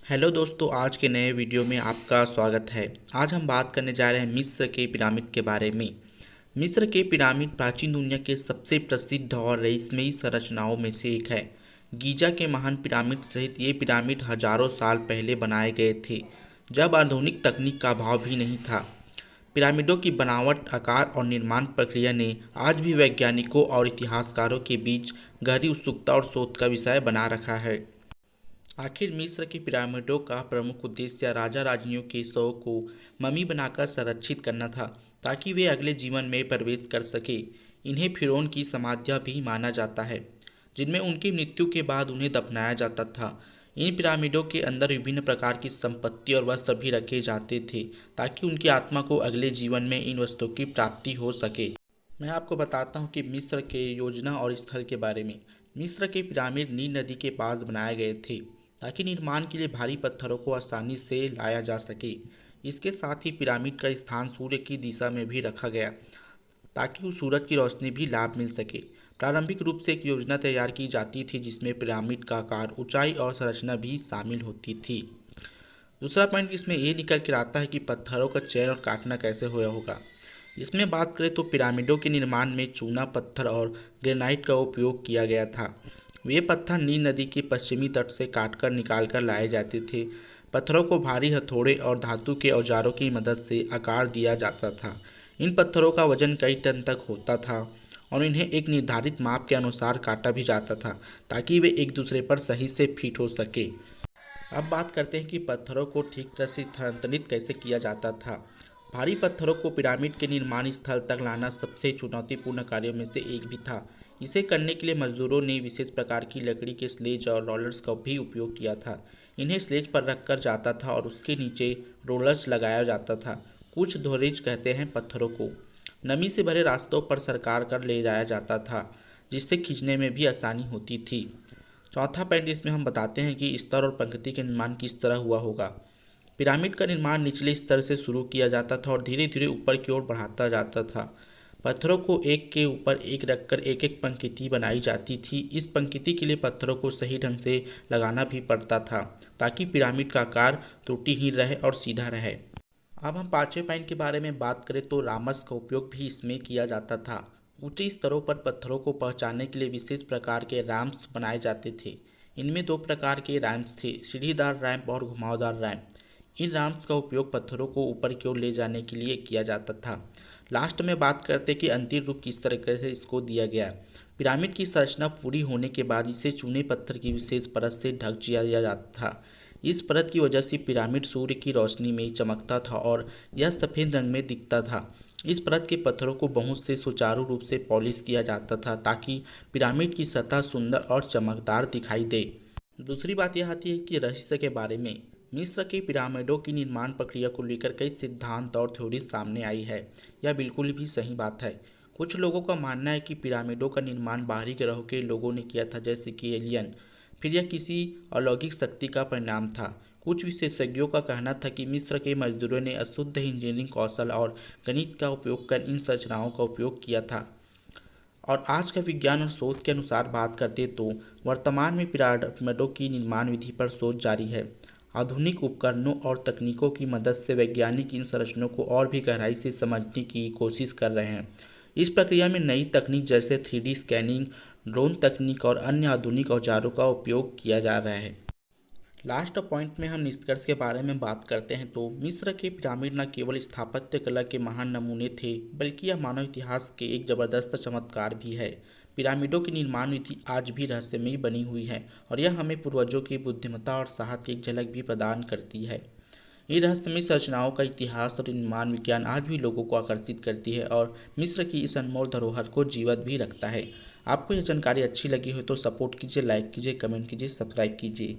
Hello दोस्तों, आज के नए वीडियो में आपका स्वागत है। आज हम बात करने जा रहे हैं मिस्र के पिरामिड के बारे में। मिस्र के पिरामिड प्राचीन दुनिया के सबसे प्रसिद्ध और रहस्यमयी संरचनाओं में से एक है। गीजा के महान पिरामिड सहित ये पिरामिड हजारों साल पहले बनाए गए थे, जब आधुनिक तकनीक का अभाव भी नहीं था। पिरामिडों की बनावट, आकार और निर्माण प्रक्रिया ने आज भी वैज्ञानिकों और इतिहासकारों के बीच गहरी उत्सुकता और शोध का विषय बना रखा है। आखिर मिस्र की पिरामिडों का प्रमुख उद्देश्य राजा रानियों के शवों को ममी बनाकर संरक्षित करना था, ताकि वे अगले जीवन में प्रवेश कर सके। इन्हें फिरौन की समाधियां भी माना जाता है, जिनमें उनकी मृत्यु के बाद उन्हें दफनाया जाता था। इन पिरामिडों के अंदर विभिन्न प्रकार की संपत्ति और वस्त्र भी रखे जाते थे, ताकि उनकी आत्मा को अगले जीवन में इन वस्तुओं की प्राप्ति हो सके। मैं आपको बताता हूँ कि मिस्र के योजना और स्थल के बारे में। मिस्र के पिरामिड नील नदी के पास बनाए गए थे, ताकि निर्माण के लिए भारी पत्थरों को आसानी से लाया जा सके। इसके साथ ही पिरामिड का स्थान सूर्य की दिशा में भी रखा गया, ताकि उस सूरज की रोशनी भी लाभ मिल सके। प्रारंभिक रूप से एक योजना तैयार की जाती थी, जिसमें पिरामिड का आकार, ऊंचाई और संरचना भी शामिल होती थी। दूसरा पॉइंट इसमें ये निकल कर आता है कि पत्थरों का चयन और काटना कैसे हुआ होगा। इसमें बात करें तो पिरामिडों के निर्माण में चूना पत्थर और ग्रेनाइट का उपयोग किया गया था। वे पत्थर नील नदी के पश्चिमी तट से काटकर निकालकर लाए जाते थे। पत्थरों को भारी हथौड़े और धातु के औजारों की मदद से आकार दिया जाता था। इन पत्थरों का वजन कई टन तक होता था और इन्हें एक निर्धारित माप के अनुसार काटा भी जाता था, ताकि वे एक दूसरे पर सही से फिट हो सके। अब बात करते हैं कि पत्थरों को ठीक तरह से स्थानांतरित कैसे किया जाता था। भारी पत्थरों को पिरामिड के निर्माण स्थल तक लाना सबसे चुनौतीपूर्ण कार्यों में से एक भी था। इसे करने के लिए मजदूरों ने विशेष प्रकार की लकड़ी के स्लेज और रोलर्स का भी उपयोग किया था। इन्हें स्लेज पर रख कर जाता था और उसके नीचे रोलर्स लगाया जाता था। कुछ धोरेज कहते हैं पत्थरों को नमी से भरे रास्तों पर सरकार कर ले जाया जाता था, जिससे खींचने में भी आसानी होती थी। चौथा पॉइंट इसमें हम बताते हैं कि स्तर और पंक्ति का निर्माण किस तरह हुआ होगा। पिरामिड का निर्माण निचले स्तर से शुरू किया जाता था और धीरे धीरे ऊपर की ओर बढ़ाता जाता था। पत्थरों को एक के ऊपर एक रखकर एक एक पंक्ति बनाई जाती थी। इस पंक्ति के लिए पत्थरों को सही ढंग से लगाना भी पड़ता था, ताकि पिरामिड का आकार त्रुटिहीन रहे और सीधा रहे। अब हम पांचवें पॉइंट के बारे में बात करें तो रामस का उपयोग भी इसमें किया जाता था। ऊंचे स्तरों पर पत्थरों को पहुंचाने के लिए विशेष प्रकार के रैम्प्स बनाए जाते थे। इनमें दो प्रकार के रैम्प्स थे, सीढ़ीदार रैंप और घुमावदार रैंप। इन रैम्प्स का उपयोग पत्थरों को ऊपर की ओर ले जाने के लिए किया जाता था। लास्ट में बात करते हैं कि अंतिम रूप किस तरीके से इसको दिया गया। पिरामिड की संरचना पूरी होने के बाद इसे चूने पत्थर की विशेष परत से ढक दिया जाता था। इस परत की वजह से पिरामिड सूर्य की रोशनी में चमकता था और यह सफ़ेद रंग में दिखता था। इस परत के पत्थरों को बहुत से सुचारू रूप से पॉलिश किया जाता था, ताकि पिरामिड की सतह सुंदर और चमकदार दिखाई दे। दूसरी बात यह आती है कि रहस्य के बारे में। मिस्र के पिरामिडों की निर्माण प्रक्रिया को लेकर कई सिद्धांत और थ्योरी सामने आई है। यह बिल्कुल भी सही बात है। कुछ लोगों का मानना है कि पिरामिडों का निर्माण बाहरी ग्रहों के लोगों ने किया था, जैसे कि एलियन। फिर यह किसी अलौकिक शक्ति का परिणाम था। कुछ विशेषज्ञों का कहना था कि मिस्र के मजदूरों ने अशुद्ध इंजीनियरिंग कौशल और गणित का उपयोग कर इन संरचनाओं का उपयोग किया था। और आज का विज्ञान और शोध के अनुसार बात करते तो वर्तमान में पिरामिडों की निर्माण विधि पर शोध जारी है। आधुनिक उपकरणों और तकनीकों की मदद से वैज्ञानिक इन संरचनाओं को और भी गहराई से समझने की कोशिश कर रहे हैं। इस प्रक्रिया में नई तकनीक जैसे 3D स्कैनिंग, ड्रोन तकनीक और अन्य आधुनिक औजारों का उपयोग किया जा रहा है। लास्ट पॉइंट में हम निष्कर्ष के बारे में बात करते हैं तो मिस्र के पिरामिड न केवल स्थापत्य कला के महान नमूने थे, बल्कि यह मानव इतिहास के एक जबरदस्त चमत्कार भी है। पिरामिडों की निर्माण विधि आज भी रहस्यमयी बनी हुई है और यह हमें पूर्वजों की बुद्धिमत्ता और साहस की एक झलक भी प्रदान करती है। इन रहस्यमयी संरचनाओं का इतिहास और निर्माण विज्ञान आज भी लोगों को आकर्षित करती है और मिस्र की इस अनमोल धरोहर को जीवित भी रखता है। आपको यह जानकारी अच्छी लगी हो तो सपोर्ट कीजिए, लाइक कीजिए, कमेंट कीजिए, सब्सक्राइब कीजिए।